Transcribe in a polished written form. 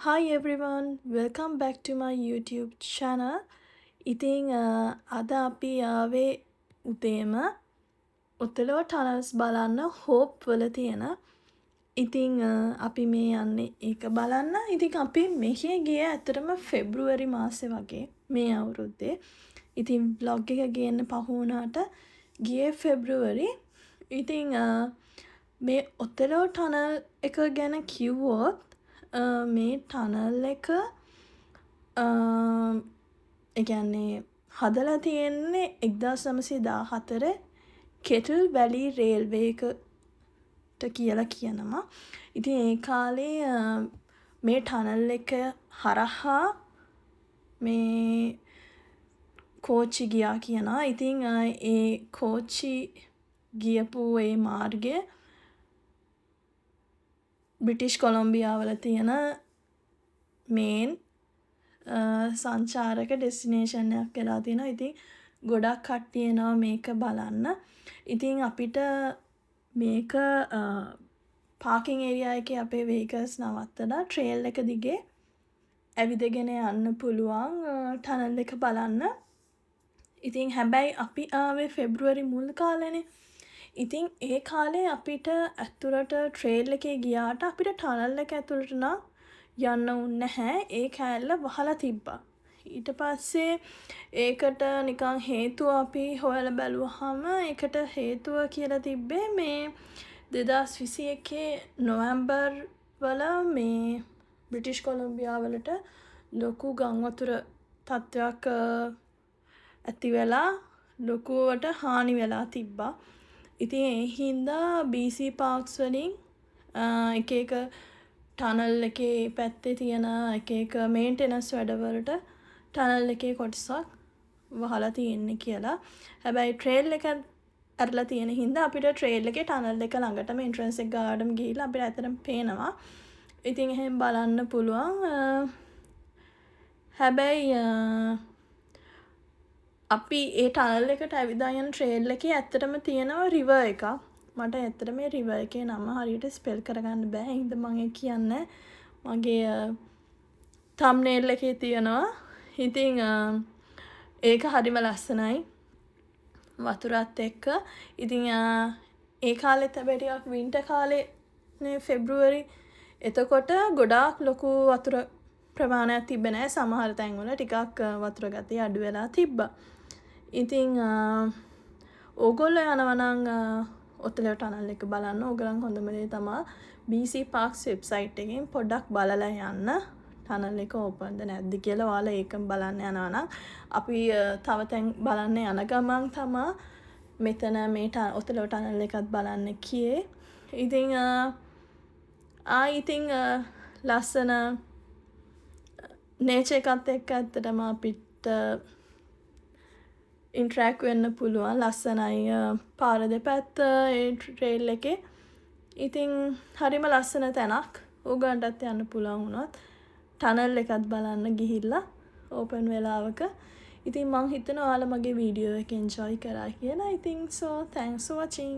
Hi everyone, welcome back to my YouTube channel. ඉතින් අද අපි ආවේ උදේම ඔතලෝ ටනල්ස් බලන්න හෝප් වල තියෙන. ඉතින් අපි මේ යන්නේ ඒක බලන්න. ඉතින් අපි මෙහි ගියේ ඇත්තටම පෙබ්‍රුවරි මාසේ වගේ මේ අවුරුද්දේ. ඉතින් vlog එක ගේන්න පහු වුණාට ගියේ පෙබ්‍රුවරි. ඉතින් මේ ඔතලෝ ටනල් එක ගැන කිව්වොත් මේ ටනල් එක එකන්නේ හදලා තියෙන්නේ 1914 කෙටල් වැලි රේල්වේ එකට කියලා කියනවා. ඉතින් ඒ කාලේ මේ ටනල් එක හරහා මේ කෝච්චි ගියා කියනවා. ඉතින් ඒ කෝච්චි ගියපු ඒ මාර්ගය බ්‍රිටිෂ් කොලොම්බියාවල තියෙන මේන් සංචාරක ඩෙස්ටිනේෂන් එකක් වෙලා තියෙනවා. ඉතින් ගොඩක් කට්ටිය එනවා මේක බලන්න. ඉතින් අපිට මේක පාකින් ඒරියා එකේ අපේ වෙහිකල්ස් නවත්තලා ට්‍රේල් එක දිගේ ඇවිදගෙන යන්න පුළුවන් ටනල් එක බලන්න. ඉතින් හැබැයි අපි ආවේ පෙබ්‍රුවරි මුල් කාලේනේ. ඉතින් ඒ කාලේ අපිට ඇතුළට ට්‍රේල් එකේ ගියාට අපිට ටනල් එක ඇතුළට නම් යන්න උන්නේ නැහැ. ඒ කෑල්ල වහලා තිබ්බා. ඊට පස්සේ ඒකට නිකන් හේතුව අපි හොයලා බැලුවාම ඒකට හේතුව කියලා තිබ්බේ මේ 2021 නොවැම්බර් වල මේ බ්‍රිටිෂ් කොලොම්බියාවලට ලොකු ගංවතුර තත්ත්වයක් ඇති වෙලා ලොකුවට හානි වෙලා තිබ්බා. ඉතින් ඒ හින්දා BC පාර්ක්ස් වලින් එක එක ටනල් එකේ පැත්තේ තියෙන එක එක මේන්ටෙනන්ස් වැඩවලට ටනල් එකේ කොටසක් වහලා තියෙන්නේ කියලා. හැබැයි ට්‍රේල් එක ඇරලා තියෙන හින්දා අපිට ට්‍රේල් එකේ ටනල් එක ළඟටම එන්ට්‍රන්ස් එක ගාඩම් ගිහිල්ලා අපිට ඇත්තටම පේනවා. ඉතින් එහෙම බලන්න පුළුවන්. හැබැයි අපි ඒ ටනල් එකට ඇවිදා යන ට්‍රේල් එකේ ඇත්තටම තියෙනවා රිවර් එකක්. මට ඇත්තට මේ රිවර් එකේ නම හරියට ස්පෙල් කරගන්න බෑ. හින්දා මම ඒ කියන්නේ මගේ තම්බ්නේල් එකේ තියෙනවා. ඉතින් ඒක හරිම ලස්සනයි වතුරත් එක්ක. ඉතින් ඒ කාලෙත් හැබැයි ටිකක් වින්ටර් කාලේ නේ පෙබ්‍රුවරි. එතකොට ගොඩාක් ලොකු වතුර ප්‍රමාණයක් තිබ්බේ නැහැ. සමහර තැන්වල ටිකක් වතුර ගතිය අඩු වෙලා තිබ්බා. ඉතින් ඕගොල්ලෝ යනවා නම් ඔතලෝ ටනල් එක බලන්න. ඕගලන් හොඳම දේ තමයි BC Parks වෙබ්සයිට් එකෙන් පොඩ්ඩක් බලලා යන්න. ටනල් එක ඕපන්ද නැද්ද කියලා ඔයාලා ඒකම බලන්න යනවා නම් අපි තව තැන් බලන්න යන ගමන් තමයි මෙතන මේ ඔතලෝ ටනල් එකත් බලන්න කියේ. ඉතින් ඉතින් ලස්සන නේචර් එකත් එක්ක ඇත්තටම අපිට ඉන්ටරැක්ට් වෙන්න පුළුවන්. ලස්සනයි පාර දෙපැත්ත ඒ ට්‍රේල් එකේ. ඉතින් හරිම ලස්සන තැනක්. ඕගලන්ටත් යන්න පුළුවන් වුණොත් ටනල් එකත් බලන්න ගිහිල්ලා ඕපන් වෙලාවක. ඉතින් මං හිතනවා ඔයාලා මගේ වීඩියෝ එක එන්ජොයි කරා කියලා. ඉතින් so thanks for watching.